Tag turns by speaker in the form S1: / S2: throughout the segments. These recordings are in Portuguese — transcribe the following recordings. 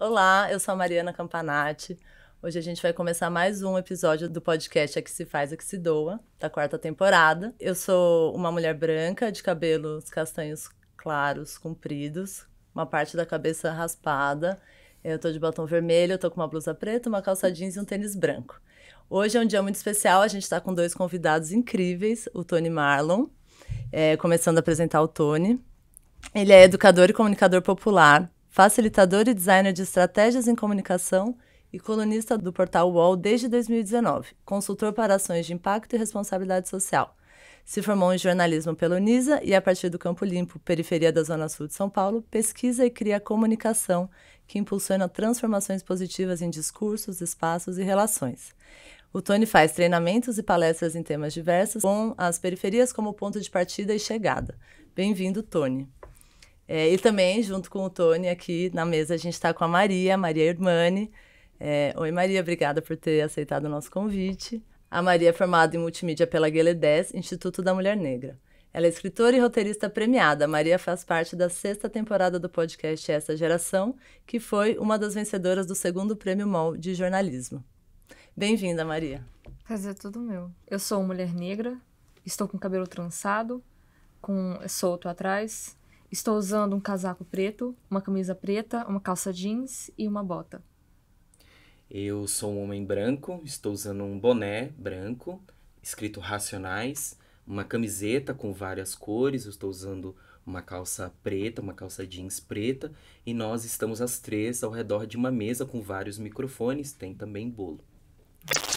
S1: Olá, eu sou a Mariana Campanati. Hoje a gente vai começar mais um episódio do podcast A Que Se Faz, A Que Se Doa, da 4ª temporada. Eu sou uma mulher branca, de cabelos castanhos claros, compridos, uma parte da cabeça raspada. Eu tô de batom vermelho, eu tô com uma blusa preta, uma calça jeans e um tênis branco. Hoje é um dia muito especial, a gente tá com 2 convidados incríveis, o Tony Marlon, começando a apresentar o Tony. Ele é educador e comunicador popular, facilitador e designer de estratégias em comunicação e colunista do portal UOL desde 2019, consultor para ações de impacto e responsabilidade social. Se formou em jornalismo pela Unisa e, a partir do Campo Limpo, periferia da Zona Sul de São Paulo, pesquisa e cria comunicação que impulsiona transformações positivas em discursos, espaços e relações. O Tony faz treinamentos e palestras em temas diversos, com as periferias como ponto de partida e chegada. Bem-vindo, Tony. E também, junto com o Tony, aqui na mesa, a gente está com a Maria Irmani. Oi, Maria, obrigada por ter aceitado o nosso convite. A Maria é formada em multimídia pela Guelé 10, Instituto da Mulher Negra. Ela é escritora e roteirista premiada. A Maria faz parte da 6ª temporada do podcast Essa Geração, que foi uma das vencedoras do 2º Prêmio MOL de jornalismo. Bem-vinda, Maria.
S2: Prazer todo meu. Eu sou mulher negra, estou com cabelo trançado, solto atrás. Estou usando um casaco preto, uma camisa preta, uma calça jeans e uma bota.
S3: Eu sou um homem branco, estou usando um boné branco, escrito Racionais, uma camiseta com várias cores, eu estou usando uma calça preta, uma calça jeans preta, e nós estamos as 3 ao redor de uma mesa com vários microfones, tem também bolo.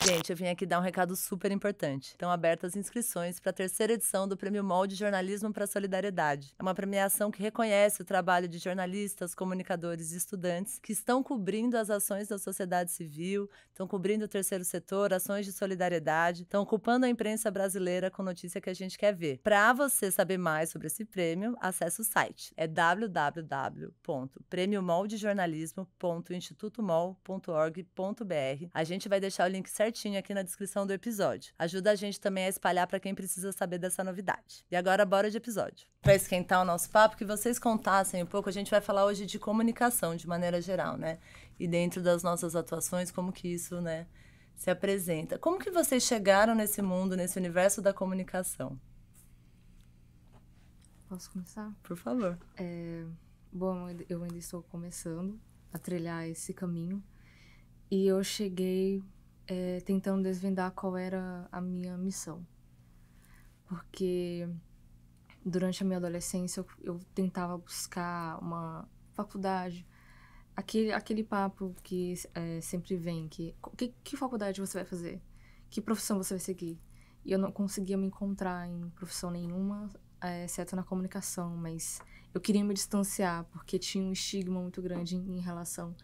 S1: Gente, eu vim aqui dar um recado super importante. Estão abertas as inscrições para a 3ª edição do Prêmio MOL de Jornalismo para a Solidariedade. É uma premiação que reconhece o trabalho de jornalistas, comunicadores e estudantes que estão cobrindo as ações da sociedade civil, estão cobrindo o terceiro setor, ações de solidariedade, estão ocupando a imprensa brasileira com notícia que a gente quer ver. Para você saber mais sobre esse prêmio, acesse o site. É www.premiomoldejornalismo.institutomol.org.br. A gente vai deixar o link certinho aqui na descrição do episódio. Ajuda a gente também a espalhar para quem precisa saber dessa novidade. E agora, bora de episódio. Para esquentar o nosso papo, que vocês contassem um pouco, a gente vai falar hoje de comunicação, de maneira geral, né? E dentro das nossas atuações, como que isso, né, se apresenta. Como que vocês chegaram nesse mundo, nesse universo da comunicação?
S2: Posso começar?
S1: Por favor.
S2: Bom, eu ainda estou começando a trilhar esse caminho. E eu cheguei tentando desvendar qual era a minha missão. Porque durante a minha adolescência eu tentava buscar uma faculdade, aquele papo que sempre vem, que faculdade você vai fazer? Que profissão você vai seguir? E eu não conseguia me encontrar em profissão nenhuma, exceto na comunicação, mas eu queria me distanciar, porque tinha um estigma muito grande em relação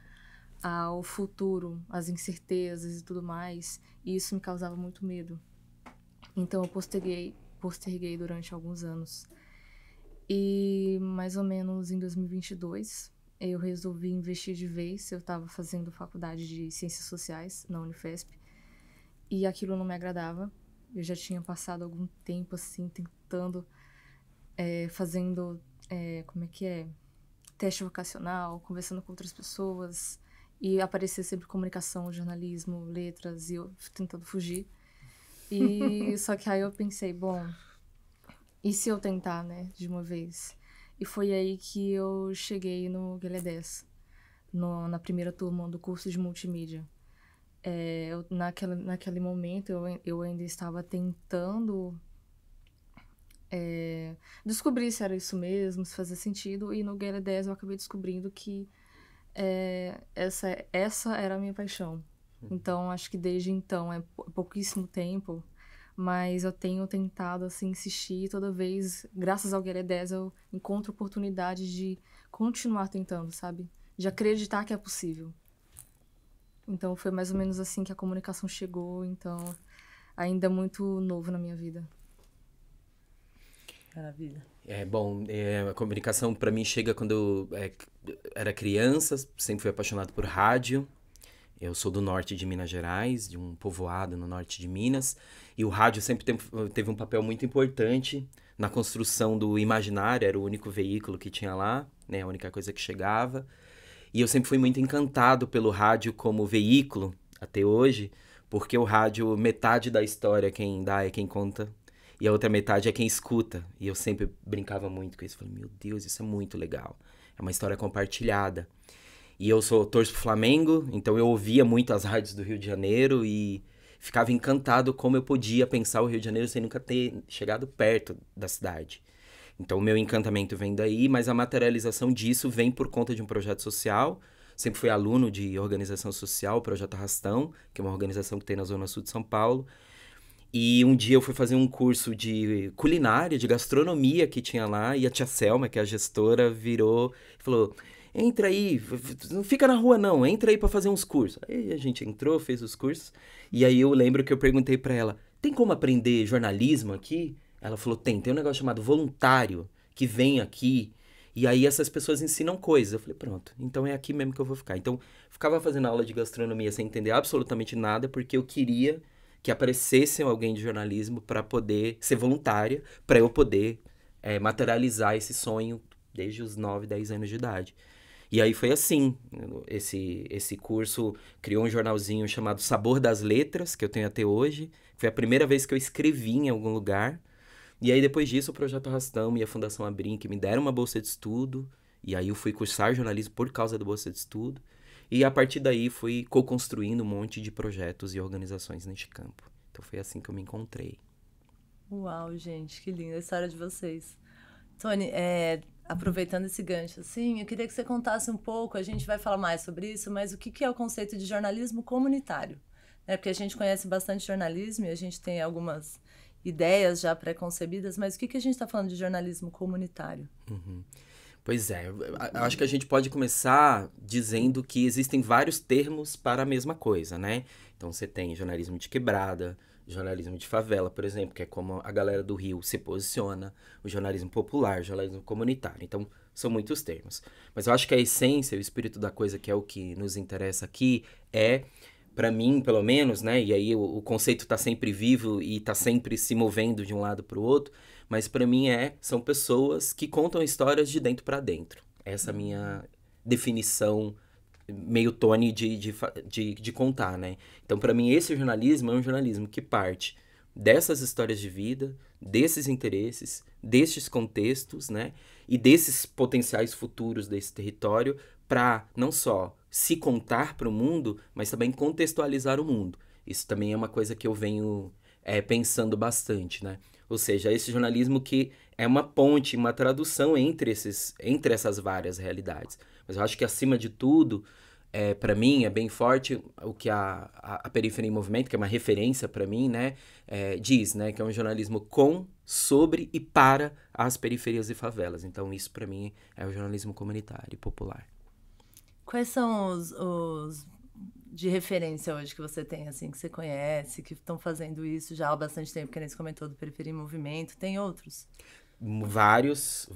S2: ao futuro, às incertezas e tudo mais, e isso me causava muito medo. Então eu posterguei durante alguns anos. E mais ou menos em 2022, eu resolvi investir de vez. Eu estava fazendo faculdade de Ciências Sociais na Unifesp, e aquilo não me agradava. Eu já tinha passado algum tempo assim, tentando, fazendo, teste vocacional, conversando com outras pessoas, e aparecia sempre comunicação, jornalismo, letras, e eu tentando fugir. E só que aí eu pensei, bom, e se eu tentar, né, de uma vez? E foi aí que eu cheguei no Guelé 10, na primeira turma do curso de multimídia. Naquele momento eu ainda estava tentando descobrir se era isso mesmo, se fazia sentido, e no Guelé 10 eu acabei descobrindo que essa era a minha paixão. Então, acho que desde então, é pouquíssimo tempo, mas eu tenho tentado, assim, insistir, e toda vez, graças ao Guelé 10, eu encontro oportunidade de continuar tentando, sabe? De acreditar que é possível. Então, foi mais ou menos assim que a comunicação chegou, então, ainda é muito novo na minha vida.
S1: Maravilha.
S3: A comunicação para mim chega quando eu era criança, sempre fui apaixonado por rádio. Eu sou do norte de Minas Gerais, de um povoado no norte de Minas, e o rádio sempre teve um papel muito importante na construção do imaginário, era o único veículo que tinha lá, né, a única coisa que chegava. E eu sempre fui muito encantado pelo rádio como veículo, até hoje, porque o rádio, metade da história quem dá é quem conta, e a outra metade é quem escuta. E eu sempre brincava muito com isso. Falei, meu Deus, isso é muito legal. É uma história compartilhada. E eu torço pro Flamengo, então eu ouvia muito as rádios do Rio de Janeiro e ficava encantado como eu podia pensar o Rio de Janeiro sem nunca ter chegado perto da cidade. Então o meu encantamento vem daí, mas a materialização disso vem por conta de um projeto social. Sempre fui aluno de organização social, o Projeto Arrastão, que é uma organização que tem na Zona Sul de São Paulo. E um dia eu fui fazer um curso de culinária, de gastronomia que tinha lá, e a tia Selma, que é a gestora, virou e falou, entra aí, não fica na rua não, entra aí pra fazer uns cursos. Aí a gente entrou, fez os cursos, e aí eu lembro que eu perguntei pra ela, tem como aprender jornalismo aqui? Ela falou, tem um negócio chamado voluntário, que vem aqui, e aí essas pessoas ensinam coisas. Eu falei, pronto, então é aqui mesmo que eu vou ficar. Então, ficava fazendo aula de gastronomia sem entender absolutamente nada, porque eu queria que aparecesse alguém de jornalismo para poder ser voluntária, para eu poder materializar esse sonho desde os 9, 10 anos de idade. E aí foi assim, esse curso criou um jornalzinho chamado Sabor das Letras, que eu tenho até hoje. Foi a primeira vez que eu escrevi em algum lugar. E aí depois disso o Projeto Arrastão e a Fundação Abrim, que me deram uma bolsa de estudo. E aí eu fui cursar jornalismo por causa da bolsa de estudo. E a partir daí fui co-construindo um monte de projetos e organizações neste campo. Então foi assim que eu me encontrei.
S1: Uau, gente, que linda a história de vocês. Tony, aproveitando esse gancho, assim, eu queria que você contasse um pouco, a gente vai falar mais sobre isso, mas o que é o conceito de jornalismo comunitário? Porque a gente conhece bastante jornalismo e a gente tem algumas ideias já pré-concebidas, mas o que a gente está falando de jornalismo comunitário?
S3: Uhum. Pois é, acho que a gente pode começar dizendo que existem vários termos para a mesma coisa, né? Então você tem jornalismo de quebrada, jornalismo de favela, por exemplo, que é como a galera do Rio se posiciona, o jornalismo popular, o jornalismo comunitário. Então, são muitos termos. Mas eu acho que a essência, o espírito da coisa, que é o que nos interessa aqui, para mim, pelo menos, né? E aí o conceito está sempre vivo e está sempre se movendo de um lado para o outro, mas para mim são pessoas que contam histórias de dentro para dentro. Essa é a minha definição meio Tony de contar, né? Então, para mim, esse jornalismo é um jornalismo que parte dessas histórias de vida, desses interesses, destes contextos, né? E desses potenciais futuros desse território para não só se contar para o mundo, mas também contextualizar o mundo. Isso também é uma coisa que eu venho pensando bastante, né? Ou seja, esse jornalismo que é uma ponte, uma tradução entre essas várias realidades. Mas eu acho que, acima de tudo, para mim, é bem forte o que a Periferia em Movimento, que é uma referência para mim, né, diz, né, que é um jornalismo com, sobre e para as periferias e favelas. Então, isso, para mim, é o jornalismo comunitário e popular.
S1: Quais são os de referência hoje que você tem, assim, que você conhece, que estão fazendo isso já há bastante tempo, que nem você comentou do Periferia em Movimento? Tem outros?
S3: Vários.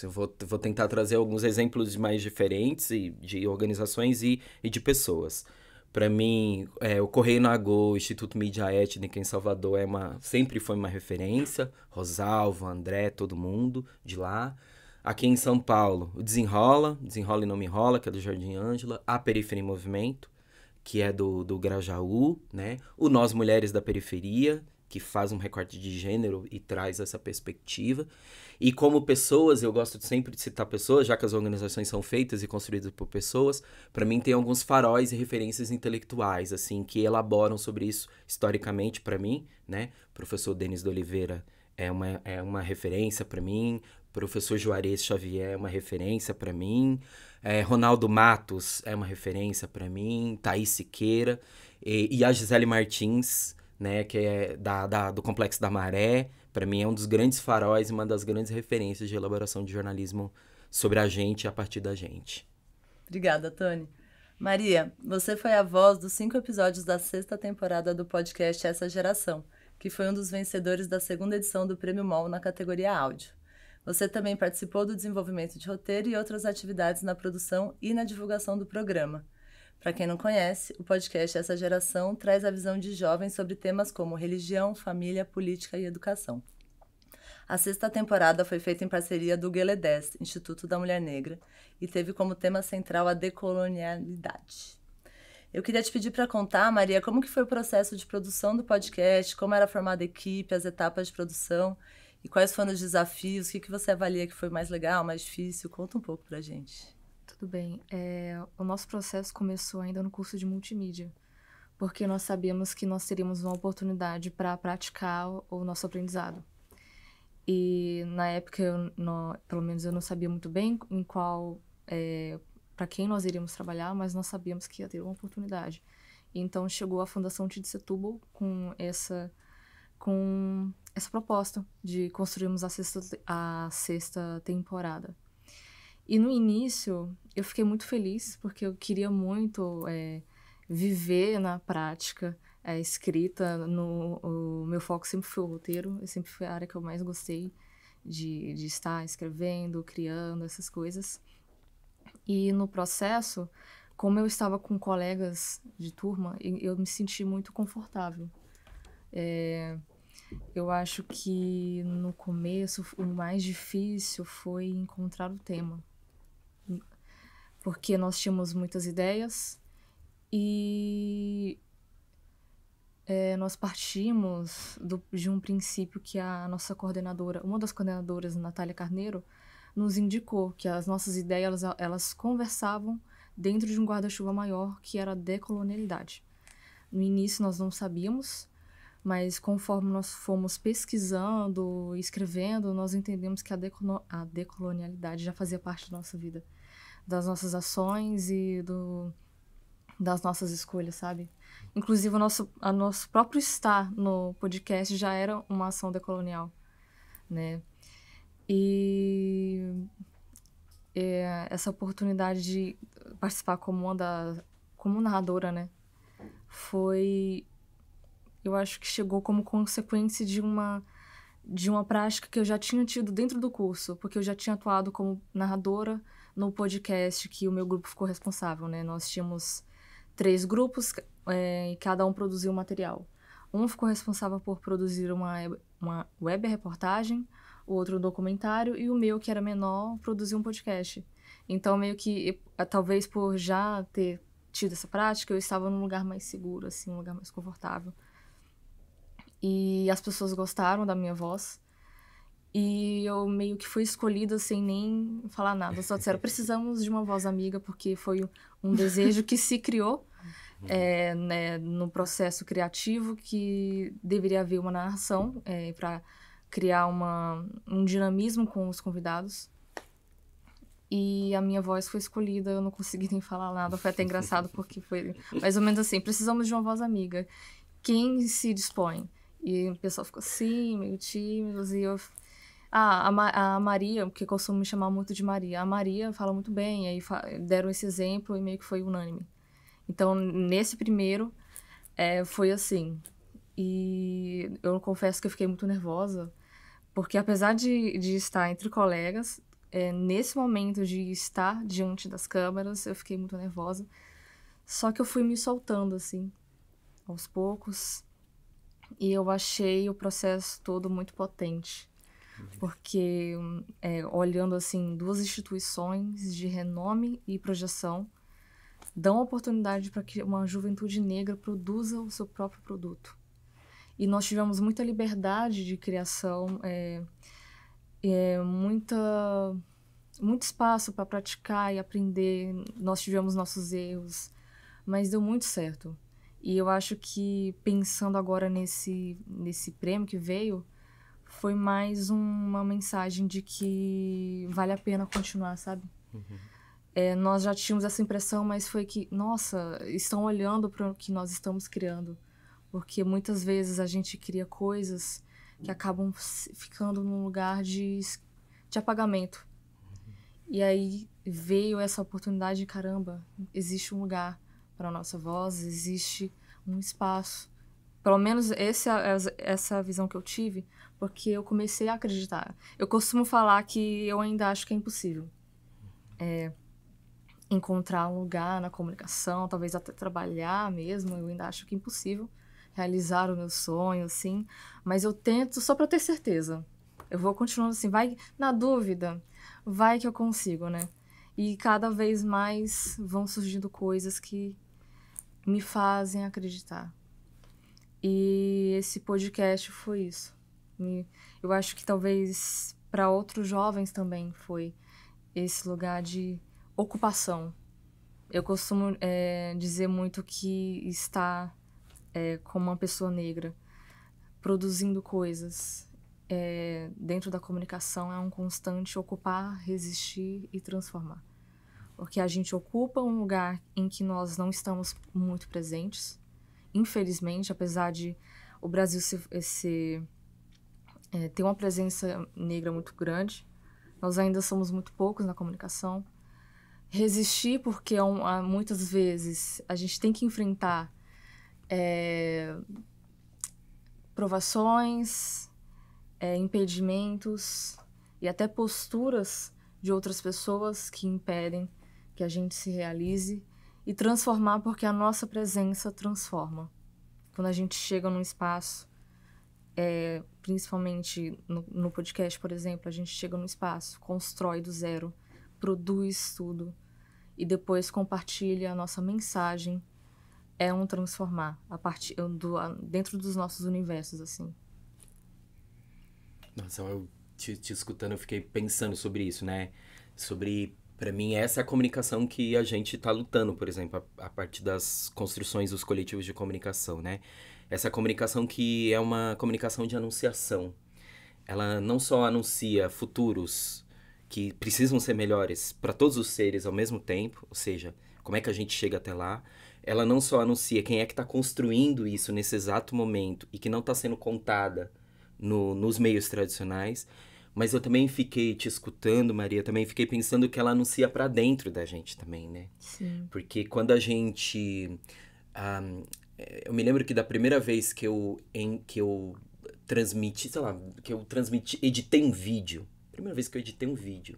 S3: Eu vou tentar trazer alguns exemplos mais diferentes de organizações e de pessoas. Para mim, o Correio Nagô, o Instituto Mídia Étnica em Salvador sempre foi uma referência. Rosalvo, André, todo mundo de lá. Aqui em São Paulo, o Desenrola e Não Me Enrola, que é do Jardim Ângela. A Periferia em Movimento, que é do Grajaú, né? O Nós Mulheres da Periferia, que faz um recorte de gênero e traz essa perspectiva. E como pessoas, eu gosto sempre de citar pessoas, já que as organizações são feitas e construídas por pessoas, para mim tem alguns faróis e referências intelectuais, assim, que elaboram sobre isso historicamente para mim, né? O professor Denis de Oliveira é uma referência para mim, o professor Juarez Xavier é uma referência para mim, Ronaldo Matos é uma referência para mim, Thaís Siqueira, e a Gisele Martins, né, que é do Complexo da Maré, para mim é um dos grandes faróis e uma das grandes referências de elaboração de jornalismo sobre a gente e a partir da gente.
S1: Obrigada, Tony. Maria, você foi a voz dos 5 episódios da 6ª temporada do podcast Essa Geração, que foi um dos vencedores da 2ª edição do Prêmio MOL na categoria áudio. Você também participou do desenvolvimento de roteiro e outras atividades na produção e na divulgação do programa. Para quem não conhece, o podcast Essa Geração traz a visão de jovens sobre temas como religião, família, política e educação. A 6ª temporada foi feita em parceria do GLE10, Instituto da Mulher Negra, e teve como tema central a decolonialidade. Eu queria te pedir para contar, Maria, como que foi o processo de produção do podcast, como era formada a equipe, as etapas de produção e quais foram os desafios, o que você avalia que foi mais legal, mais difícil? Conta um pouco pra gente.
S2: Tudo bem. O nosso processo começou ainda no curso de multimídia, porque nós sabíamos que nós teríamos uma oportunidade para praticar o nosso aprendizado. E na época, pelo menos eu não sabia muito bem em qual, para quem nós iríamos trabalhar, mas nós sabíamos que ia ter uma oportunidade. Então chegou a Fundação Tid Setúbal com essa proposta de construirmos a 6ª temporada. E no início eu fiquei muito feliz porque eu queria muito viver na prática a escrita. O meu foco sempre foi o roteiro, sempre foi a área que eu mais gostei de estar escrevendo, criando essas coisas. E no processo, como eu estava com colegas de turma, eu me senti muito confortável. Eu acho que no começo o mais difícil foi encontrar o tema, porque nós tínhamos muitas ideias e nós partimos de um princípio que a nossa coordenadora, uma das coordenadoras, Natália Carneiro, nos indicou que as nossas ideias elas conversavam dentro de um guarda-chuva maior, que era a decolonialidade. No início nós não sabíamos, mas conforme nós fomos pesquisando e escrevendo, nós entendemos que a decolonialidade já fazia parte da nossa vida, das nossas ações e das nossas escolhas, sabe? Inclusive, o nosso próprio estar no podcast já era uma ação decolonial, né? E essa oportunidade de participar como narradora, né? Eu acho que chegou como consequência de uma prática que eu já tinha tido dentro do curso, porque eu já tinha atuado como narradora no podcast que o meu grupo ficou responsável, né? Nós tínhamos 3 grupos e cada um produziu um material. Um ficou responsável por produzir uma web reportagem, o outro um documentário e o meu, que era menor, produziu um podcast. Então, meio que, talvez por já ter tido essa prática, eu estava num lugar mais seguro, assim, um lugar mais confortável. E as pessoas gostaram da minha voz. E eu meio que fui escolhida sem nem falar nada. Só disseram, precisamos de uma voz amiga, porque foi um desejo que se criou né, no processo criativo, que deveria haver uma narração para criar um dinamismo com os convidados. E a minha voz foi escolhida, eu não consegui nem falar nada. Foi até engraçado, porque foi mais ou menos assim, precisamos de uma voz amiga. Quem se dispõe? E o pessoal ficou assim, meio tímidos, e eu... a Maria, porque costumo me chamar muito de Maria. A Maria fala muito bem, aí deram esse exemplo e meio que foi unânime. Então, nesse primeiro, foi assim. E eu confesso que eu fiquei muito nervosa, porque apesar de estar entre colegas, nesse momento de estar diante das câmeras, eu fiquei muito nervosa. Só que eu fui me soltando, assim, aos poucos. E eu achei o processo todo muito potente. Porque, olhando, assim, 2 instituições de renome e projeção, dão oportunidade para que uma juventude negra produza o seu próprio produto. E nós tivemos muita liberdade de criação, muito espaço para praticar e aprender. Nós tivemos nossos erros, mas deu muito certo. E eu acho que, pensando agora nesse prêmio que veio, foi mais uma mensagem de que vale a pena continuar, sabe? Nós já tínhamos essa impressão, mas foi que, nossa, estão olhando para o que nós estamos criando. Porque muitas vezes a gente cria coisas que acabam ficando num lugar de apagamento. E aí veio essa oportunidade de, caramba, existe um lugar para a nossa voz, existe um espaço. Pelo menos essa visão que eu tive, porque eu comecei a acreditar. Eu costumo falar que eu ainda acho que é impossível encontrar um lugar na comunicação, talvez até trabalhar mesmo, eu ainda acho que é impossível realizar o meu sonho, assim, mas eu tento só para ter certeza. Eu vou continuando assim, vai na dúvida, vai que eu consigo, né? E cada vez mais vão surgindo coisas que me fazem acreditar. E esse podcast foi isso. Eu acho que talvez para outros jovens também foi esse lugar de ocupação. Eu costumo dizer muito que estar como uma pessoa negra, produzindo coisas dentro da comunicação é um constante ocupar, resistir e transformar. Porque a gente ocupa um lugar em que nós não estamos muito presentes, infelizmente, apesar de o Brasil ter uma presença negra muito grande, nós ainda somos muito poucos na comunicação. Resistir porque muitas vezes a gente tem que enfrentar provações, impedimentos e até posturas de outras pessoas que impedem que a gente se realize, e transformar porque a nossa presença transforma. Quando a gente chega num espaço, principalmente no podcast, por exemplo, a gente chega num espaço, constrói do zero, produz tudo e depois compartilha a nossa mensagem, é um transformar dentro dos nossos universos, assim.
S3: Nossa, eu te escutando, eu fiquei pensando sobre isso, né? Sobre, pra mim, essa é a comunicação que a gente tá lutando, por exemplo, a partir das construções dos coletivos de comunicação, né? Essa comunicação que é uma comunicação de anunciação. Ela não só anuncia futuros que precisam ser melhores para todos os seres ao mesmo tempo, ou seja, como é que a gente chega até lá. Ela não só anuncia quem é que está construindo isso nesse exato momento e que não está sendo contada nos meios tradicionais, mas eu também fiquei te escutando, Maria, também fiquei pensando que ela anuncia para dentro da gente também, né?
S2: Sim.
S3: Porque quando a gente... eu me lembro que da primeira vez que eu transmiti, sei lá, editei um vídeo. Primeira vez que eu editei um vídeo.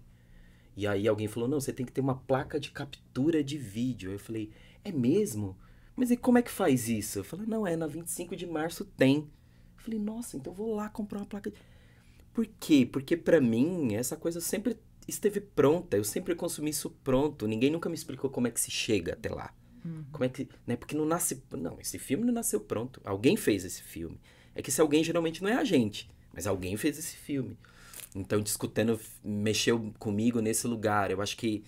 S3: E aí alguém falou, não, você tem que ter uma placa de captura de vídeo. Eu falei, é mesmo? Mas e como é que faz isso? Eu falei, não, na 25 de março tem. Eu falei, nossa, então eu vou lá comprar uma placa. Por quê? Porque pra mim, essa coisa sempre esteve pronta. Eu sempre consumi isso pronto. Ninguém nunca me explicou como é que se chega até lá. Como é que, né? Porque não nasce... Não, esse filme não nasceu pronto. Alguém fez esse filme. É que esse alguém geralmente não é a gente, mas alguém fez esse filme. Então, discutindo, mexeu comigo nesse lugar. Eu acho que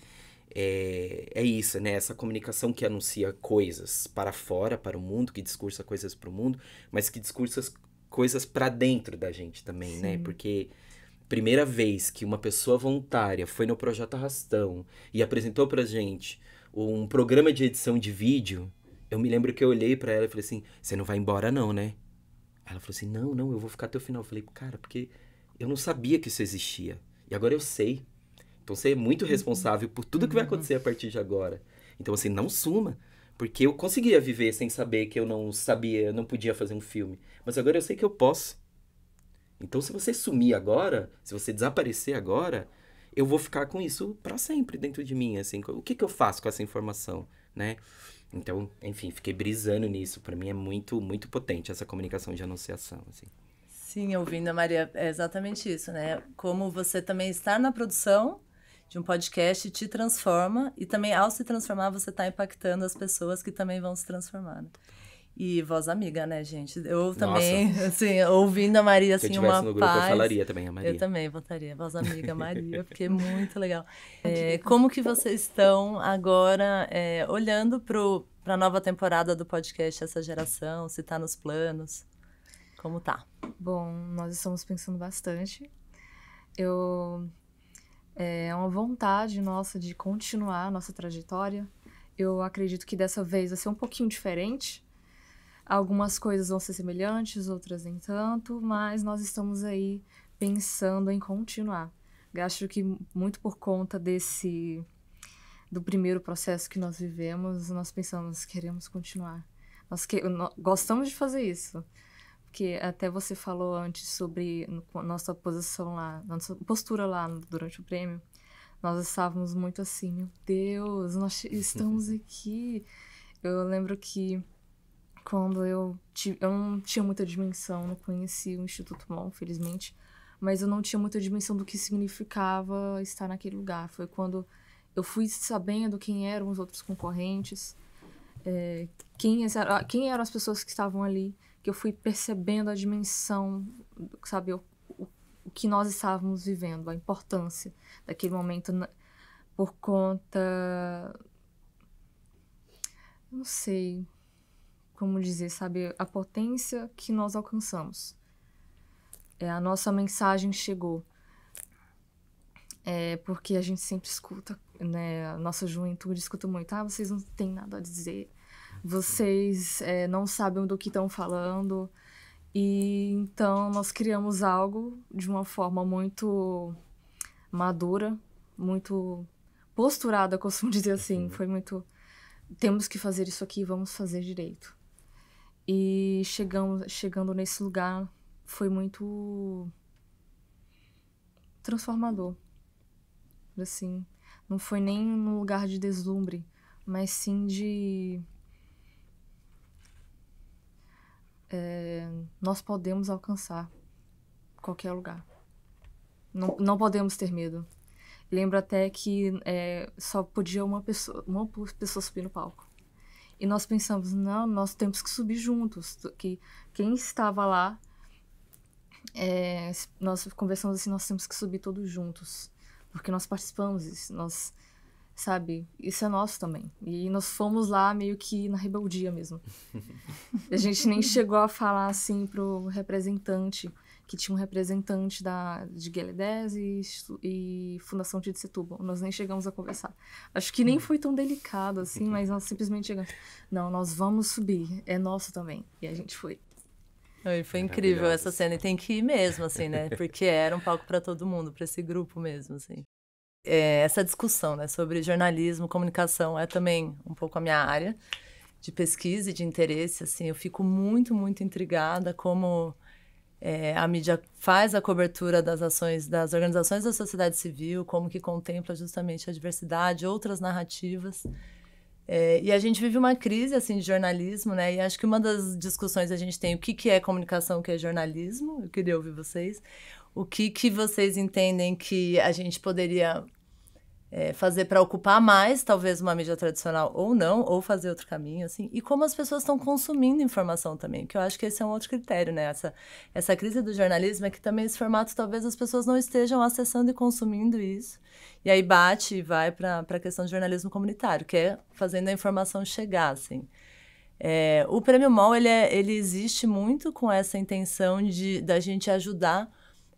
S3: é isso, né? Essa comunicação que anuncia coisas para fora, para o mundo, que discursa coisas para o mundo, mas que discursa coisas para dentro da gente também,
S2: Sim.
S3: né? Porque primeira vez que uma pessoa voluntária foi no Projeto Arrastão e apresentou pra gente um programa de edição de vídeo, eu me lembro que eu olhei pra ela e falei assim, você não vai embora não, né? Ela falou assim, não, eu vou ficar até o final. Eu falei, cara, porque eu não sabia que isso existia. E agora eu sei. Então você é muito responsável por tudo que vai acontecer a partir de agora. Então assim, não suma. Porque eu conseguia viver sem saber que eu não sabia, eu não podia fazer um filme. Mas agora eu sei que eu posso. Então se você sumir agora, se você desaparecer agora, eu vou ficar com isso pra sempre dentro de mim, assim. O que eu faço com essa informação, né? Então, enfim, fiquei brisando nisso. Pra mim é muito, muito potente essa comunicação de anunciação, assim.
S1: Sim, ouvindo a Maria, é exatamente isso, né? Como você também estar na produção de um podcast te transforma e também ao se transformar você está impactando as pessoas que também vão se transformar. Né? E voz amiga, né, gente? Eu também, assim, ouvindo a Maria, assim,
S3: Se eu tivesse no grupo,
S1: paz,
S3: eu falaria também a Maria.
S1: Eu também votaria, voz amiga Maria, porque é muito legal. Como que vocês estão agora olhando para a nova temporada do podcast Essa Geração? Se está nos planos? Como tá?
S2: Bom, nós estamos pensando bastante. É uma vontade nossa de continuar a nossa trajetória. Eu acredito que dessa vez vai ser um pouquinho diferente. Algumas coisas vão ser semelhantes, outras nem tanto, mas nós estamos aí pensando em continuar. Eu acho que muito por conta do primeiro processo que nós vivemos, nós pensamos, queremos continuar. Nós gostamos de fazer isso. Porque até você falou antes sobre nossa posição lá, nossa postura lá durante o prêmio. Nós estávamos muito assim, meu Deus, nós estamos aqui. Eu lembro que quando eu não tinha muita dimensão, não conhecia o Instituto MOL, felizmente, mas eu não tinha muita dimensão do que significava estar naquele lugar. Foi quando eu fui sabendo quem eram os outros concorrentes, quem eram as pessoas que estavam ali, que eu fui percebendo a dimensão, sabe, o que nós estávamos vivendo, a importância daquele momento por conta... Não sei como dizer, sabe, a potência que nós alcançamos. A nossa mensagem chegou. Porque a gente sempre escuta, né? A nossa juventude escuta muito. Vocês não têm nada a dizer. Vocês não sabem do que estão falando. E então nós criamos algo de uma forma muito madura, muito posturada, costumo dizer assim. Foi muito... Temos que fazer isso aqui, vamos fazer direito. E chegando nesse lugar, foi muito transformador. Assim, não foi nem num lugar de deslumbre, mas sim de... nós podemos alcançar qualquer lugar. Não podemos ter medo. Lembro até que só podia uma pessoa subir no palco. E nós pensamos, não, nós temos que subir juntos. Que quem estava lá, nós conversamos assim, nós temos que subir todos juntos. Porque nós participamos disso, nós, sabe, isso é nosso também. E nós fomos lá meio que na rebeldia mesmo. A gente nem chegou a falar assim pro representante, que tinha um representante de Gueledés e Fundação de Setúbal. Nós nem chegamos a conversar. Acho que nem foi tão delicado assim, mas nós simplesmente chegamos. Não, nós vamos subir, é nosso também. E a gente foi.
S1: Foi incrível essa cena, e tem que ir mesmo, assim, né? Porque era um palco para todo mundo, para esse grupo mesmo, assim. Essa discussão, né, sobre jornalismo, comunicação, é também um pouco a minha área de pesquisa e de interesse, assim. Eu fico muito, muito intrigada como a mídia faz a cobertura das ações das organizações da sociedade civil, como que contempla justamente a diversidade, outras narrativas. E a gente vive uma crise, assim, de jornalismo, né? E acho que uma das discussões a gente tem o que é comunicação, o que é jornalismo. Eu queria ouvir vocês. O que vocês entendem que a gente poderia fazer para ocupar mais, talvez, uma mídia tradicional ou não, ou fazer outro caminho, assim. E como as pessoas estão consumindo informação também, que eu acho que esse é um outro critério, né? Essa crise do jornalismo é que também esse formato, talvez as pessoas não estejam acessando e consumindo isso. E aí bate e vai para a questão do jornalismo comunitário, que é fazendo a informação chegar, assim. O Prêmio MOL, ele existe muito com essa intenção da gente ajudar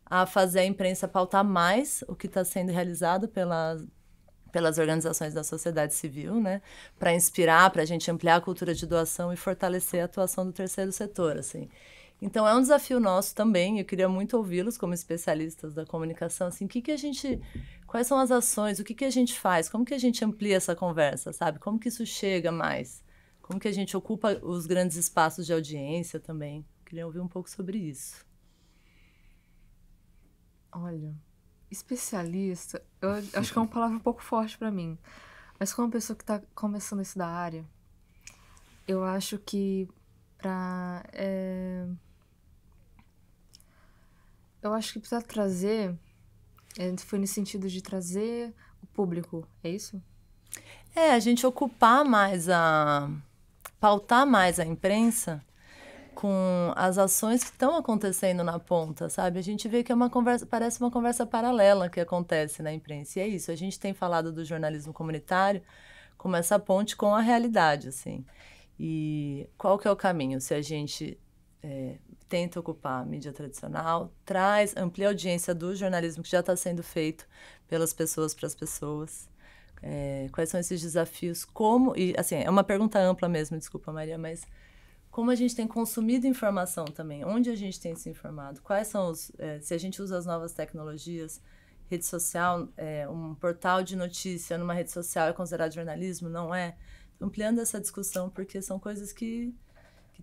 S1: a fazer a imprensa pautar mais o que está sendo realizado pelas organizações da sociedade civil, né? Para inspirar, para a gente ampliar a cultura de doação e fortalecer a atuação do terceiro setor, assim. Então, é um desafio nosso também. Eu queria muito ouvi-los como especialistas da comunicação, assim, quais são as ações, o que a gente faz, como que a gente amplia essa conversa, sabe? Como que isso chega mais? Como que a gente ocupa os grandes espaços de audiência também? Eu queria ouvir um pouco sobre isso.
S2: Olha, especialista, eu acho que é uma palavra um pouco forte para mim. Mas como uma pessoa que está começando isso da área, eu acho que eu acho que precisa trazer, foi nesse sentido de trazer o público, é isso?
S1: A gente ocupar mais pautar mais a imprensa com as ações que estão acontecendo na ponta, sabe? A gente vê que parece uma conversa paralela que acontece na imprensa. E é isso, a gente tem falado do jornalismo comunitário como essa ponte com a realidade, assim. E qual que é o caminho? Se a gente tenta ocupar a mídia tradicional, amplia a audiência do jornalismo que já está sendo feito pelas pessoas para as pessoas. Quais são esses desafios? E, assim, é uma pergunta ampla mesmo, desculpa, Maria, mas como a gente tem consumido informação também? Onde a gente tem se informado? Quais são se a gente usa as novas tecnologias, rede social, um portal de notícia numa rede social é considerado jornalismo? Não é? Ampliando essa discussão, porque são coisas que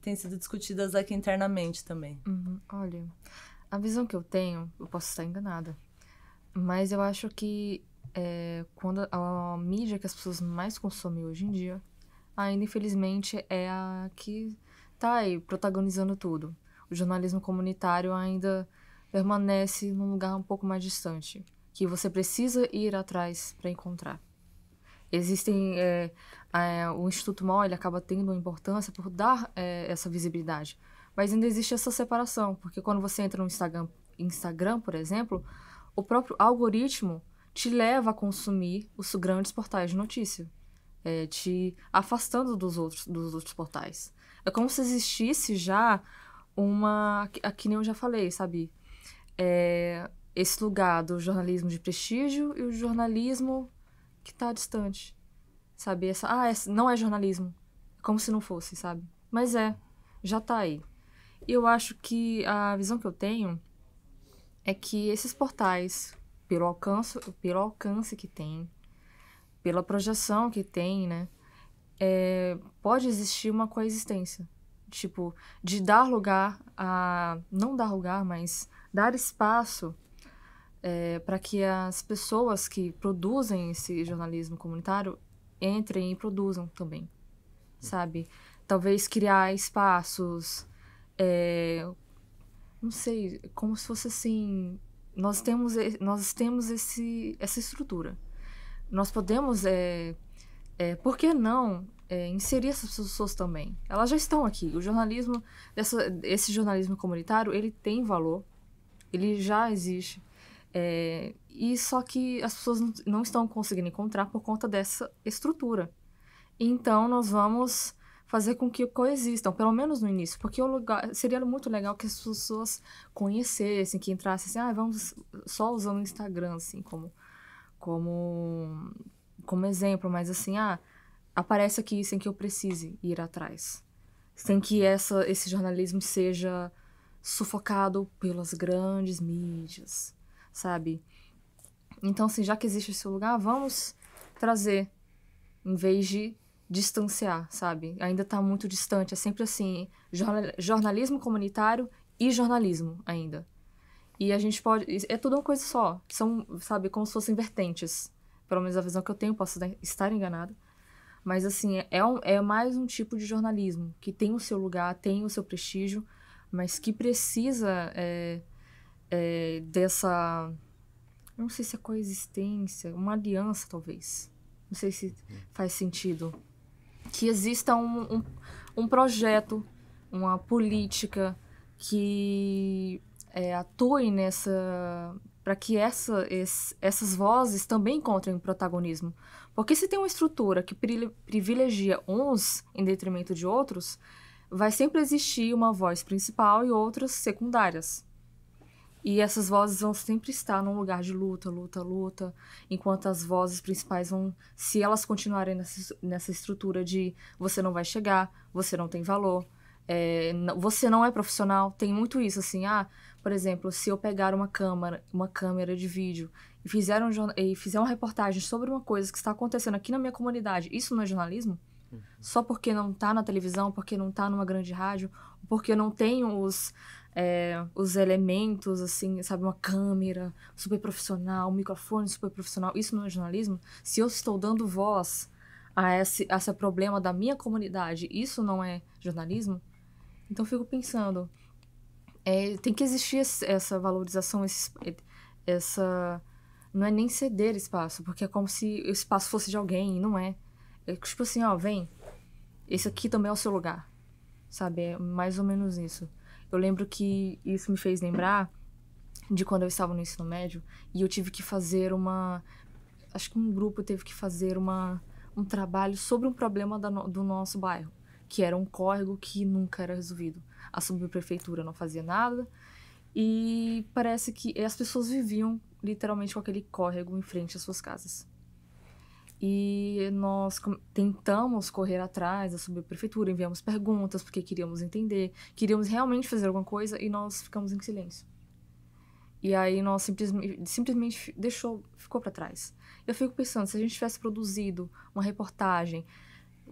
S1: têm sido discutidas aqui internamente também.
S2: Olha, a visão que eu tenho, eu posso estar enganada, mas eu acho que quando a mídia que as pessoas mais consomem hoje em dia, ainda infelizmente é a que tá aí protagonizando tudo. O jornalismo comunitário ainda permanece num lugar um pouco mais distante, que você precisa ir atrás para encontrar. Existem... o Instituto MOL, ele acaba tendo uma importância por dar essa visibilidade. Mas ainda existe essa separação, porque quando você entra no Instagram, por exemplo, o próprio algoritmo te leva a consumir os grandes portais de notícia, te afastando dos outros portais. É como se existisse já que nem eu já falei, sabe? Esse lugar do jornalismo de prestígio e o jornalismo que tá distante, sabe? Não é jornalismo, como se não fosse, sabe? Mas já tá aí. E eu acho que a visão que eu tenho é que esses portais, pelo alcance que tem, pela projeção que tem, né? Pode existir uma coexistência. Tipo, de dar lugar a... Não dar lugar, mas dar espaço para que as pessoas que produzem esse jornalismo comunitário entrem e produzam também, sabe? Talvez criar espaços... não sei, como se fosse assim... Nós temos essa estrutura. Nós podemos, por que não inserir essas pessoas também? Elas já estão aqui. O jornalismo, esse jornalismo comunitário, ele tem valor. Ele já existe. E só que as pessoas não estão conseguindo encontrar por conta dessa estrutura. Então, nós vamos fazer com que coexistam, pelo menos no início, porque seria muito legal que as pessoas conhecessem, que entrassem assim, vamos só usando o Instagram, assim, como exemplo, mas assim, aparece aqui sem que eu precise ir atrás, sem que esse jornalismo seja sufocado pelas grandes mídias, sabe? Então, assim, já que existe esse lugar, vamos trazer, em vez de distanciar, sabe? Ainda tá muito distante, é sempre assim, jornalismo comunitário e jornalismo ainda. E a gente pode... É tudo uma coisa só. São, sabe, como se fossem vertentes. Pelo menos a visão que eu tenho, posso estar enganada. Mas, assim, é mais um tipo de jornalismo que tem o seu lugar, tem o seu prestígio, mas que precisa dessa... Não sei se é coexistência, uma aliança, talvez. Não sei se faz sentido. Que exista um projeto, uma política que atue para que essas vozes também encontrem protagonismo. Porque se tem uma estrutura que privilegia uns em detrimento de outros, vai sempre existir uma voz principal e outras secundárias. E essas vozes vão sempre estar num lugar de luta, luta, luta, enquanto as vozes principais se elas continuarem nessa estrutura de você não vai chegar, você não tem valor, você não é profissional, tem muito isso, assim, por exemplo, se eu pegar uma câmera de vídeo e fizer uma reportagem sobre uma coisa que está acontecendo aqui na minha comunidade, isso não é jornalismo? Só porque não está na televisão, porque não está numa grande rádio, porque não tem os elementos, assim, sabe, uma câmera super profissional, um microfone super profissional, isso não é jornalismo? Se eu estou dando voz a esse problema da minha comunidade, isso não é jornalismo? Então eu fico pensando, tem que existir essa valorização, não é nem ceder espaço, porque é como se o espaço fosse de alguém, e não é. É tipo assim, vem, esse aqui também é o seu lugar, sabe? É mais ou menos isso. Eu lembro que isso me fez lembrar de quando eu estava no ensino médio e eu tive que fazer acho que um grupo teve que fazer um trabalho sobre um problema do nosso bairro, que era um córrego que nunca era resolvido. A subprefeitura não fazia nada e parece que as pessoas viviam literalmente com aquele córrego em frente às suas casas. E nós tentamos correr atrás da subprefeitura, enviamos perguntas porque queríamos entender, queríamos realmente fazer alguma coisa e nós ficamos em silêncio. E aí nós simplesmente ficou para trás. Eu fico pensando, se a gente tivesse produzido uma reportagem,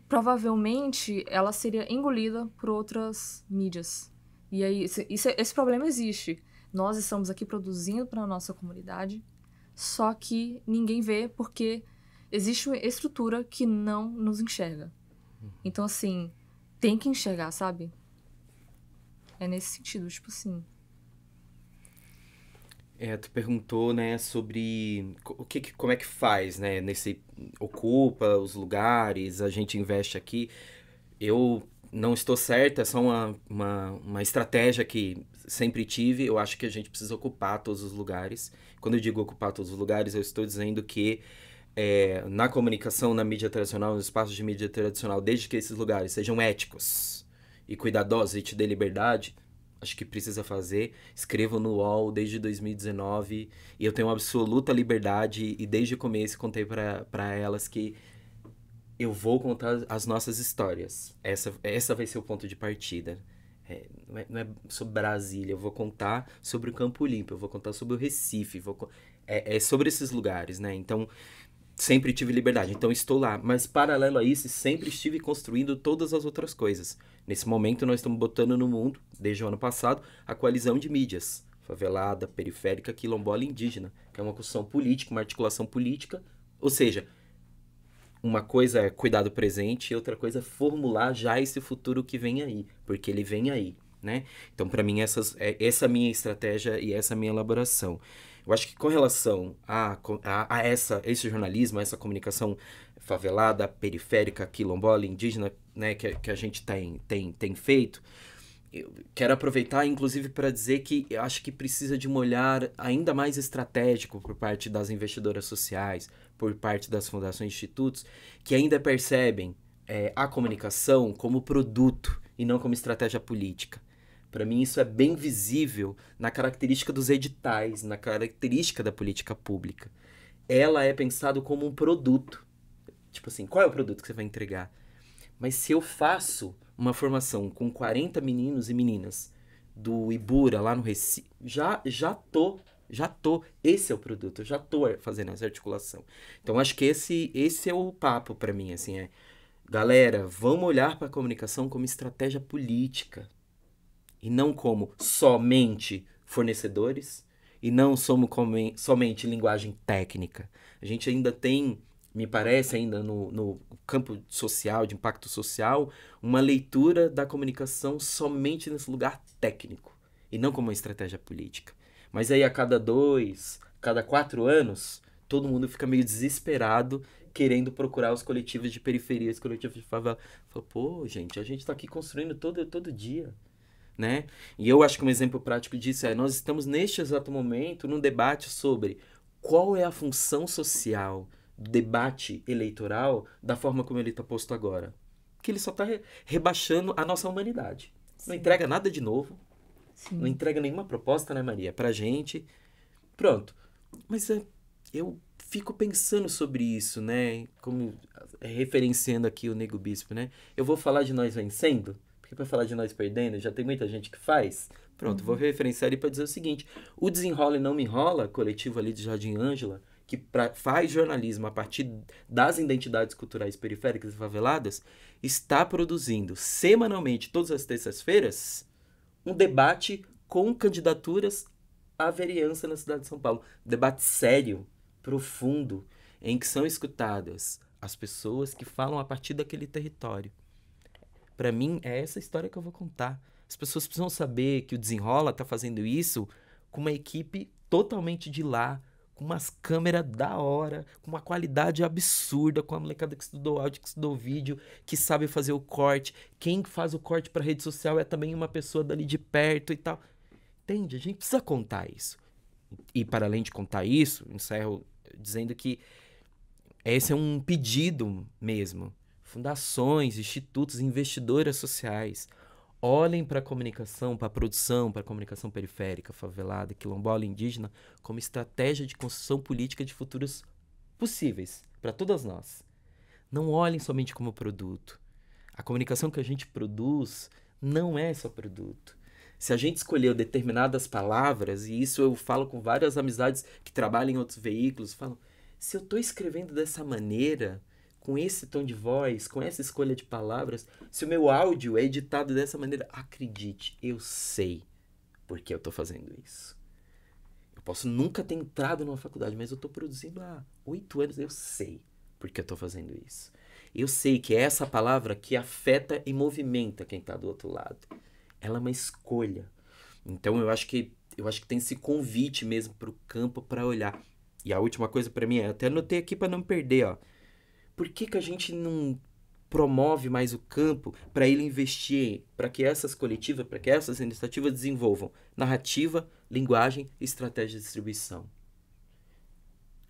S2: provavelmente ela seria engolida por outras mídias. E aí esse problema existe. Nós estamos aqui produzindo para a nossa comunidade, só que ninguém vê porque existe uma estrutura que não nos enxerga. Então, assim, tem que enxergar, sabe? É nesse sentido, tipo assim.
S3: Tu perguntou, né, sobre como é que faz, né, ocupa os lugares, a gente investe aqui. Eu não estou certa, é só uma estratégia que sempre tive. Eu acho que a gente precisa ocupar todos os lugares. Quando eu digo ocupar todos os lugares, eu estou dizendo que na comunicação, na mídia tradicional, nos espaços de mídia tradicional, desde que esses lugares sejam éticos e cuidadosos e te dê liberdade, acho que precisa fazer. Escrevo no UOL desde 2019 e eu tenho absoluta liberdade e desde o começo contei para elas que eu vou contar as nossas histórias. Essa vai ser o ponto de partida. Não é sobre Brasília, eu vou contar sobre o Campo Limpo, eu vou contar sobre o Recife, é sobre esses lugares, né? Então, sempre tive liberdade, então estou lá. Mas, paralelo a isso, sempre estive construindo todas as outras coisas. Nesse momento, nós estamos botando no mundo, desde o ano passado, a coalizão de mídias. Favelada, periférica, quilombola e indígena. Que é uma construção política, uma articulação política. Ou seja, uma coisa é cuidar do presente e outra coisa é formular já esse futuro que vem aí. Porque ele vem aí, né? Então, para mim, essa é a minha estratégia e essa é a minha elaboração. Eu acho que com relação a esse jornalismo, a essa comunicação favelada, periférica, quilombola, indígena, né, que a gente tem feito, eu quero aproveitar, inclusive, para dizer que eu acho que precisa de um olhar ainda mais estratégico por parte das investidoras sociais, por parte das fundações e institutos, que ainda percebem a comunicação como produto e não como estratégia política. Para mim, isso é bem visível na característica dos editais, na característica da política pública. Ela é pensada como um produto. Tipo assim, qual é o produto que você vai entregar? Mas se eu faço uma formação com 40 meninos e meninas do Ibura, lá no Recife, já tô. Esse é o produto, eu já tô fazendo essa articulação. Então, acho que esse é o papo para mim, assim, galera, vamos olhar para a comunicação como estratégia política. E não como somente fornecedores, e não somos somente linguagem técnica. A gente ainda tem, me parece, ainda no campo social, de impacto social, uma leitura da comunicação somente nesse lugar técnico, e não como uma estratégia política. Mas aí a cada 4 anos, todo mundo fica meio desesperado, querendo procurar os coletivos de periferia, os coletivos de favela. Fala, pô, gente, a gente está aqui construindo todo dia. Né? E eu acho que um exemplo prático disso nós estamos neste exato momento num debate sobre qual é a função social do debate eleitoral da forma como ele está posto agora. Que ele só está rebaixando a nossa humanidade. Sim. Não entrega nada de novo. Sim. Não entrega nenhuma proposta, né, Maria? Pra gente. Pronto. Mas eu fico pensando sobre isso, né? Como referenciando aqui o Nego Bispo, né? Eu vou falar de nós vencendo? Porque para falar de nós perdendo, já tem muita gente que faz. Pronto, vou referenciar ali para dizer o seguinte. O Desenrola e Não Me Enrola, coletivo ali de Jardim Ângela, que faz jornalismo a partir das identidades culturais periféricas e faveladas, está produzindo semanalmente, todas as terças-feiras, um debate com candidaturas à vereança na cidade de São Paulo. Um debate sério, profundo, em que são escutadas as pessoas que falam a partir daquele território. Para mim, é essa história que eu vou contar. As pessoas precisam saber que o Desenrola está fazendo isso com uma equipe totalmente de lá, com umas câmeras da hora, com uma qualidade absurda, com a molecada que estudou áudio, que estudou vídeo, que sabe fazer o corte. Quem faz o corte para rede social é também uma pessoa dali de perto e tal. Entende? A gente precisa contar isso. E para além de contar isso, encerro dizendo que esse é um pedido mesmo. Fundações, institutos, investidoras sociais, olhem para a comunicação, para a produção, para a comunicação periférica, favelada, quilombola, indígena, como estratégia de construção política de futuros possíveis para todas nós. Não olhem somente como produto. A comunicação que a gente produz não é só produto. Se a gente escolheu determinadas palavras, e isso eu falo com várias amizades que trabalham em outros veículos, falam, se eu estou escrevendo dessa maneira, com esse tom de voz, com essa escolha de palavras, se o meu áudio é editado dessa maneira, acredite, eu sei por que eu estou fazendo isso. Eu posso nunca ter entrado numa faculdade, mas eu estou produzindo há 8 anos, eu sei por que eu estou fazendo isso. Eu sei que é essa palavra que afeta e movimenta quem está do outro lado. Ela é uma escolha. Então eu acho que eu acho que tem esse convite mesmo pro campo para olhar. E a última coisa para mim até anotei aqui para não perder, ó. Por que que a gente não promove mais o campo para ele investir, para que essas coletivas, para que essas iniciativas desenvolvam narrativa, linguagem e estratégia de distribuição?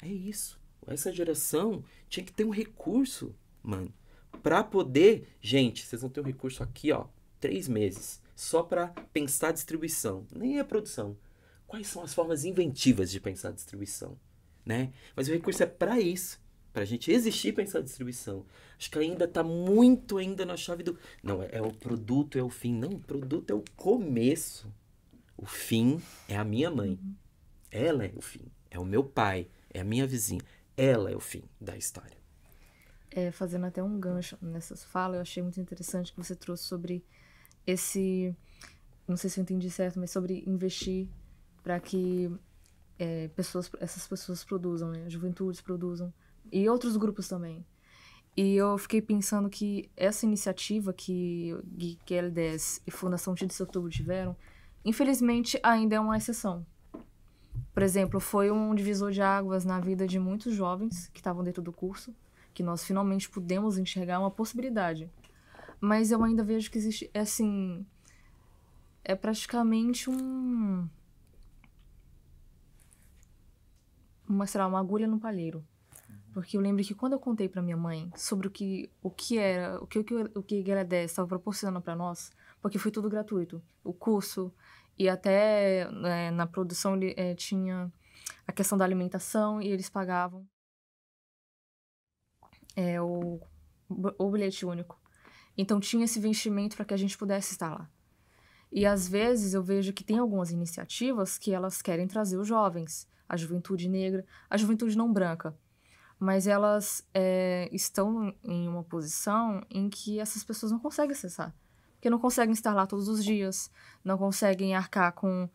S3: É isso. Essa geração tinha que ter um recurso, mano, para poder... Gente, vocês vão ter um recurso aqui, ó, 3 meses, só para pensar distribuição. Nem é produção. Quais são as formas inventivas de pensar distribuição, né? Mas o recurso é para isso, pra gente existir e pensar distribuição. Acho que ainda tá muito ainda na chave do... Não, é o produto, é o fim. Não, o produto é o começo. O fim é a minha mãe. Ela é o fim. É o meu pai. É a minha vizinha. Ela é o fim da história.
S2: Fazendo até um gancho nessas falas, eu achei muito interessante que você trouxe sobre esse... Não sei se eu entendi certo, mas sobre investir para que essas pessoas produzam, né? Juventudes produzam. E outros grupos também. E eu fiquei pensando que essa iniciativa que o GLDS e Fundação Tídio de Outubro tiveram, infelizmente, ainda é uma exceção. Por exemplo, foi um divisor de águas na vida de muitos jovens que estavam dentro do curso, que nós finalmente pudemos enxergar uma possibilidade. Mas eu ainda vejo que existe, assim, é praticamente uma agulha no palheiro. Porque eu lembro que quando eu contei pra minha mãe sobre o que GLDS estava proporcionando para nós, porque foi tudo gratuito, o curso, e até na produção tinha a questão da alimentação e eles pagavam o bilhete único. Então tinha esse investimento para que a gente pudesse estar lá. E às vezes eu vejo que tem algumas iniciativas que elas querem trazer os jovens, a juventude negra, a juventude não branca. Mas elas estão em uma posição em que essas pessoas não conseguem acessar. Porque não conseguem estar lá todos os dias, não conseguem arcar com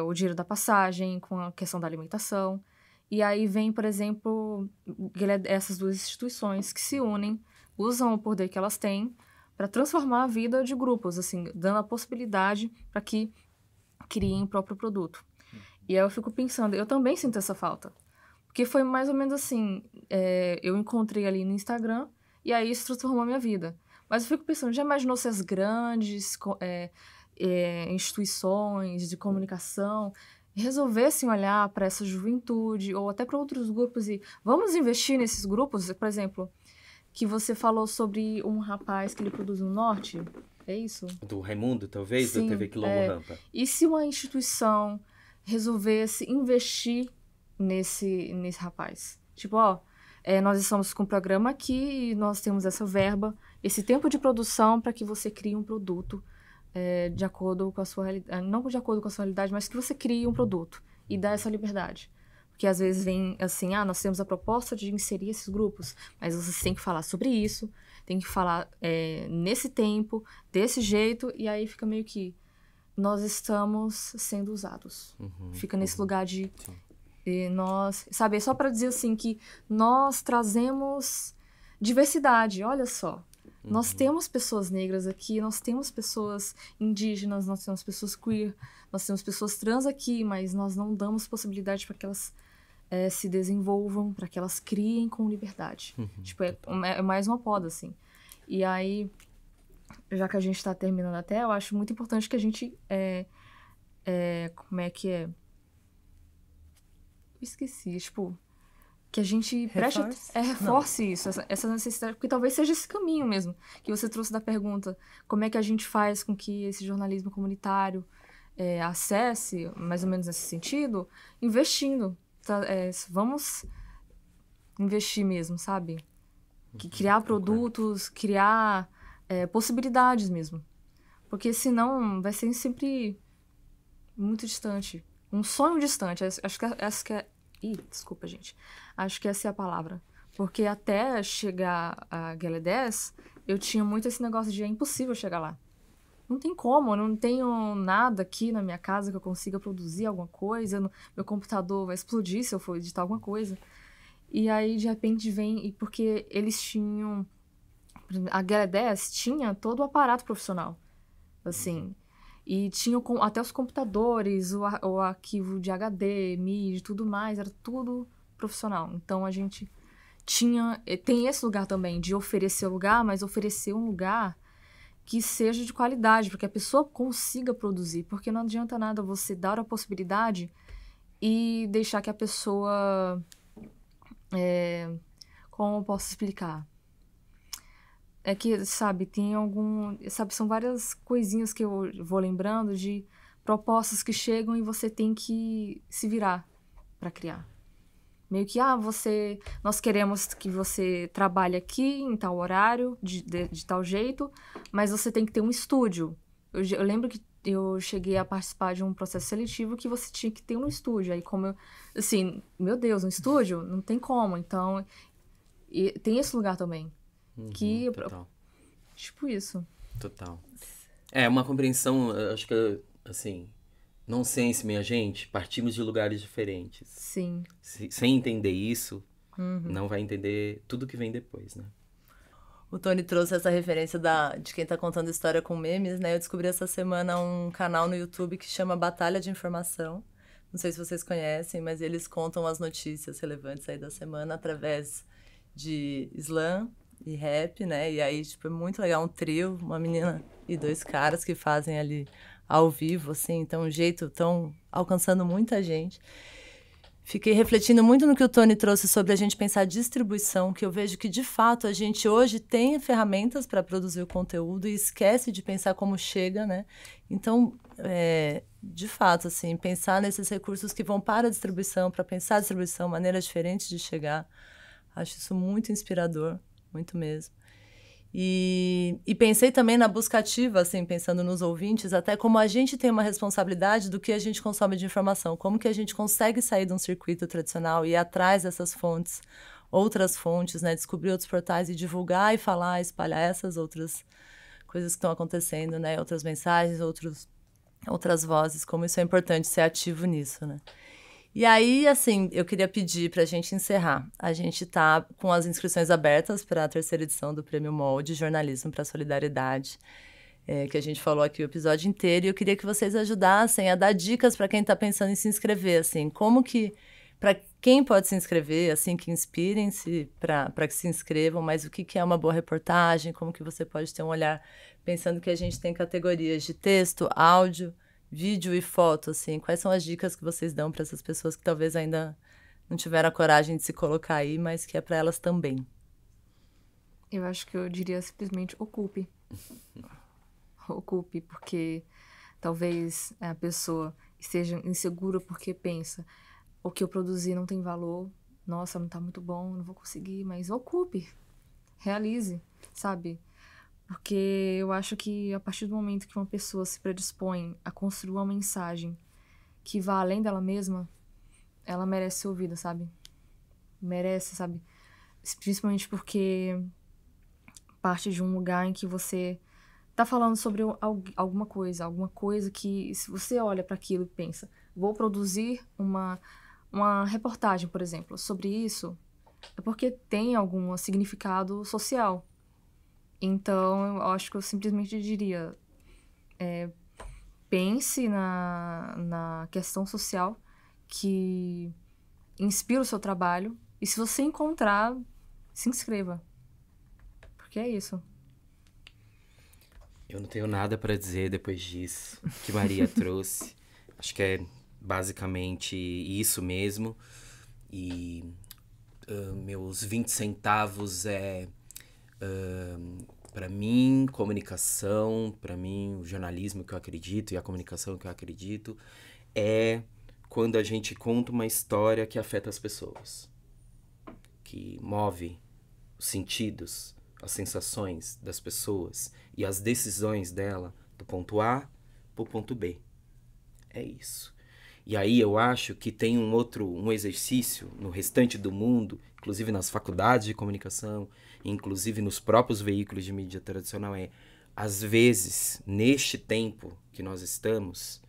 S2: o dinheiro da passagem, com a questão da alimentação. E aí vem, por exemplo, essas duas instituições que se unem, usam o poder que elas têm para transformar a vida de grupos, assim, dando a possibilidade para que criem o próprio produto. E aí eu fico pensando, eu também sinto essa falta. Porque foi mais ou menos assim, eu encontrei ali no Instagram e aí isso transformou a minha vida. Mas eu fico pensando, já imaginou se as grandes instituições de comunicação resolvessem olhar para essa juventude ou até para outros grupos e vamos investir nesses grupos? Por exemplo, que você falou sobre um rapaz que ele produz no Norte, é isso?
S3: Do Raimundo, talvez?
S2: Sim,
S3: do TV Quilombo Rampa.
S2: E se uma instituição resolvesse investir nesse rapaz? Tipo, nós estamos com um programa aqui e nós temos essa verba, esse tempo de produção para que você crie um produto de acordo com a sua realidade, não de acordo com a sua realidade, mas que você crie um produto e dá essa liberdade. Porque às vezes vem assim, nós temos a proposta de inserir esses grupos, mas você tem que falar sobre isso, tem que falar nesse tempo, desse jeito, e aí fica meio que nós estamos sendo usados. Fica nesse lugar de... nós, sabe, é só para dizer assim que nós trazemos diversidade, olha só. Nós temos pessoas negras aqui, nós temos pessoas indígenas, nós temos pessoas queer, nós temos pessoas trans aqui, mas nós não damos possibilidade para que elas se desenvolvam, para que elas criem com liberdade. Tipo, é mais uma poda, assim. E aí, já que a gente está terminando até, eu acho muito importante que a gente... como é que é? Esqueci, tipo, que a gente reforce isso, essa necessidade, porque talvez seja esse caminho mesmo, que você trouxe da pergunta, como é que a gente faz com que esse jornalismo comunitário acesse, mais ou menos nesse sentido, investindo, vamos investir mesmo, sabe? Que criar produtos, criar possibilidades mesmo, porque senão vai ser sempre muito distante. Um sonho distante. Acho que essa que é... desculpa, gente. Acho que essa é a palavra. Porque até chegar a GLDS, eu tinha muito esse negócio de é impossível chegar lá. Não tem como, eu não tenho nada aqui na minha casa que eu consiga produzir alguma coisa. Meu computador vai explodir se eu for editar alguma coisa. E aí, de repente, vem... porque eles tinham... A GLDS tinha todo o aparato profissional. Assim... E tinham até os computadores, o arquivo de HD, MIDI, tudo mais, era tudo profissional. Então, a gente tem esse lugar também, de oferecer o lugar, mas oferecer um lugar que seja de qualidade, para que a pessoa consiga produzir. Porque não adianta nada você dar a possibilidade e deixar que a pessoa... como eu posso explicar? É que, sabe, são várias coisinhas que eu vou lembrando de propostas que chegam e você tem que se virar para criar. Meio que, nós queremos que você trabalhe aqui em tal horário, de tal jeito, mas você tem que ter um estúdio. Eu lembro que eu cheguei a participar de um processo seletivo que você tinha que ter um estúdio. Aí assim, meu Deus, um estúdio? Não tem como. Então, tem esse lugar também.
S3: Total.
S2: Tipo isso.
S3: Total. É uma compreensão, acho que, assim... Nonsense, minha gente, partimos de lugares diferentes.
S2: Sim.
S3: Sem entender isso, não vai entender tudo que vem depois, né?
S1: O Tony trouxe essa referência de quem tá contando história com memes, né? Eu descobri essa semana um canal no YouTube que chama Batalha de Informação. Não sei se vocês conhecem, mas eles contam as notícias relevantes aí da semana através de slam e rap, né? E aí, tipo, é muito legal, um trio, uma menina e 2 caras que fazem ali ao vivo, assim, então, estão alcançando muita gente. Fiquei refletindo muito no que o Tony trouxe sobre a gente pensar distribuição, que eu vejo que, de fato, a gente hoje tem ferramentas para produzir o conteúdo e esquece de pensar como chega, né? Então, de fato, assim, pensar nesses recursos que vão para a distribuição, para pensar a distribuição, maneiras diferentes de chegar, acho isso muito inspirador, muito mesmo. E pensei também na busca ativa, assim, pensando nos ouvintes, até como a gente tem uma responsabilidade do que a gente consome de informação, como que a gente consegue sair de um circuito tradicional e ir atrás dessas fontes, outras fontes, né, descobrir outros portais e divulgar e falar, espalhar essas outras coisas que estão acontecendo, né, outras mensagens, outras vozes, como isso é importante ser ativo nisso, né. E aí, assim, eu queria pedir para a gente encerrar. A gente está com as inscrições abertas para a 3ª edição do Prêmio MOLD, Jornalismo para a Solidariedade, que a gente falou aqui o episódio inteiro. E eu queria que vocês ajudassem a dar dicas para quem está pensando em se inscrever, assim, para quem pode se inscrever, assim, que inspirem-se para que se inscrevam, mas o que é uma boa reportagem, como que você pode ter um olhar, pensando que a gente tem categorias de texto, áudio, vídeo e foto, assim, quais são as dicas que vocês dão para essas pessoas que talvez ainda não tiveram a coragem de se colocar aí, mas que é para elas também?
S2: Eu acho que eu diria simplesmente ocupe. Ocupe, porque talvez a pessoa esteja insegura porque pensa, o que eu produzi não tem valor, nossa, não tá muito bom, não vou conseguir, mas ocupe, realize, sabe? Porque eu acho que a partir do momento que uma pessoa se predispõe a construir uma mensagem que vá além dela mesma, ela merece ser ouvida, sabe? Merece, sabe? Principalmente porque parte de um lugar em que você tá falando sobre alguma coisa que, se você olha para aquilo e pensa, vou produzir uma reportagem, por exemplo, sobre isso, é porque tem algum significado social. Então, eu acho que eu simplesmente diria, pense na questão social que inspira o seu trabalho e se você encontrar, se inscreva. Porque é isso.
S3: Eu não tenho nada para dizer depois disso que Maria trouxe. Acho que é basicamente isso mesmo. E meus 20 centavos para mim, comunicação, para mim, o jornalismo que eu acredito e a comunicação que eu acredito é quando a gente conta uma história que afeta as pessoas, que move os sentidos, as sensações das pessoas e as decisões dela do ponto A para o ponto B. É isso. E aí eu acho que tem um exercício no restante do mundo, inclusive nas faculdades de comunicação, inclusive nos próprios veículos de mídia tradicional, às vezes, neste tempo que nós estamos,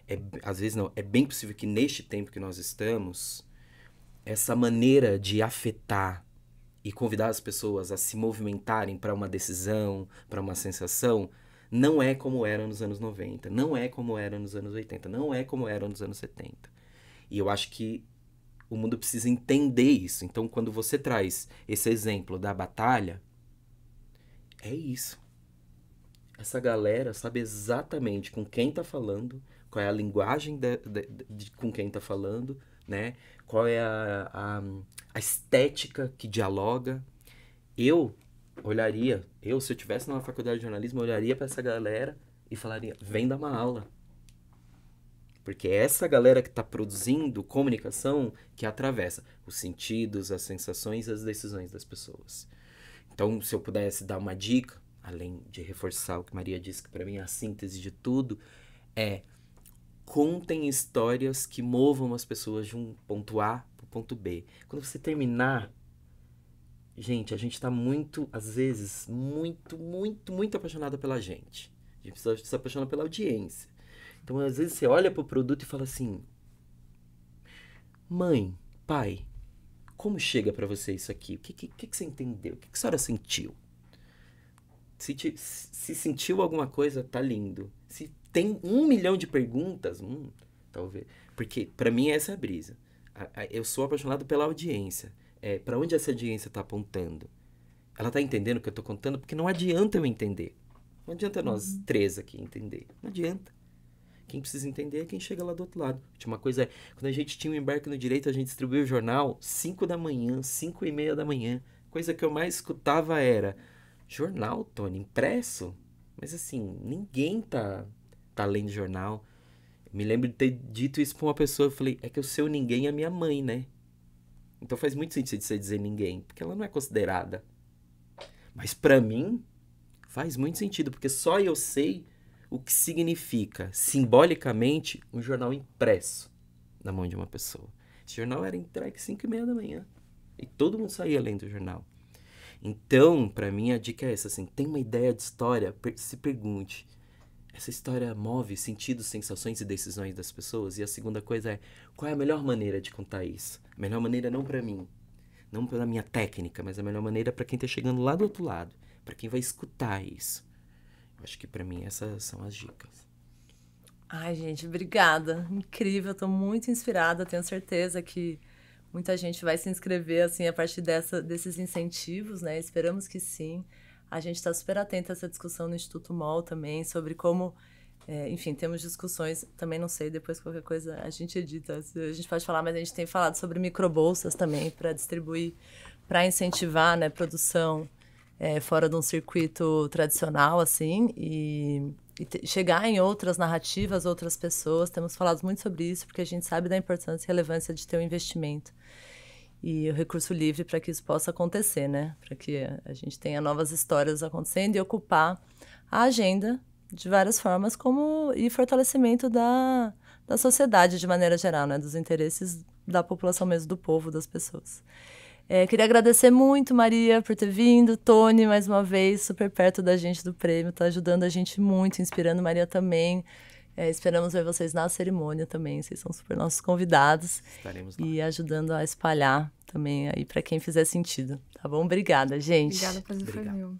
S3: é bem possível que neste tempo que nós estamos, essa maneira de afetar e convidar as pessoas a se movimentarem para uma decisão, para uma sensação, não é como era nos anos 90, não é como era nos anos 80, não é como era nos anos 70. E eu acho que o mundo precisa entender isso. Então, quando você traz esse exemplo da batalha, é isso. Essa galera sabe exatamente com quem tá falando, qual é a linguagem com quem tá falando, né? Qual é a estética que dialoga. Se eu tivesse numa faculdade de jornalismo, eu olharia para essa galera e falaria, vem dar uma aula. Porque é essa galera que está produzindo comunicação que atravessa os sentidos, as sensações e as decisões das pessoas. Então, se eu pudesse dar uma dica, além de reforçar o que Maria disse, que para mim é a síntese de tudo, contem histórias que movam as pessoas de um ponto A para o ponto B. Quando você terminar, gente, a gente está muito, às vezes, muito apaixonado pela gente. A gente precisa se apaixonar pela audiência. Então, às vezes, você olha pro produto e fala assim, mãe, pai, como chega para você isso aqui? O que você entendeu? O que a senhora sentiu? Se sentiu alguma coisa, tá lindo. Se tem 1 milhão de perguntas, talvez. Porque, para mim, essa é a brisa. Eu sou apaixonado pela audiência. Para onde essa audiência tá apontando? Ela tá entendendo o que eu tô contando? Porque não adianta eu entender. Não adianta nós três aqui entender. Não adianta. Quem precisa entender é quem chega lá do outro lado. A última coisa é, quando a gente tinha um embarque no direito, a gente distribuiu o jornal 5 da manhã, 5:30 da manhã. Coisa que eu mais escutava era, jornal, Tony, impresso? Mas assim, ninguém tá lendo jornal. Me lembro de ter dito isso pra uma pessoa, eu falei, é que o seu ninguém é minha mãe, né? Então faz muito sentido você dizer ninguém, porque ela não é considerada. Mas pra mim, faz muito sentido, porque só eu sei o que significa, simbolicamente, um jornal impresso na mão de uma pessoa. Esse jornal era entregue 5:30 da manhã. E todo mundo saía lendo o jornal. Então, pra mim, a dica é essa, assim, tem uma ideia de história, se pergunte, essa história move sentidos, sensações e decisões das pessoas? E a segunda coisa é, qual é a melhor maneira de contar isso? A melhor maneira não pra mim, não pela minha técnica, mas a melhor maneira pra quem tá chegando lá do outro lado, pra quem vai escutar isso. Eu acho que pra mim essas são as dicas.
S1: Ai, gente, obrigada. Incrível, tô muito inspirada. Tenho certeza que muita gente vai se inscrever, assim, a partir desses incentivos, né? Esperamos que sim. A gente está super atenta a essa discussão no Instituto MOL também, sobre como... enfim, temos discussões, também não sei, depois qualquer coisa a gente edita, a gente pode falar, mas a gente tem falado sobre microbolsas também, para distribuir, para incentivar, né, produção fora de um circuito tradicional, assim, e chegar em outras narrativas, outras pessoas. Temos falado muito sobre isso, porque a gente sabe da importância e relevância de ter um investimento e o recurso livre para que isso possa acontecer, né? Para que a gente tenha novas histórias acontecendo e ocupar a agenda de várias formas, e fortalecimento da sociedade de maneira geral, né? Dos interesses da população mesmo, do povo, das pessoas. Queria agradecer muito, Maria, por ter vindo. Tony, mais uma vez, super perto da gente do prêmio, tá ajudando a gente muito, inspirando. Maria também. Esperamos ver vocês na cerimônia também, vocês são super nossos convidados.
S3: Estaremos lá.
S1: E ajudando a espalhar também aí para quem fizer sentido, tá bom? Obrigada, gente.
S2: Obrigada, prazer foi meu.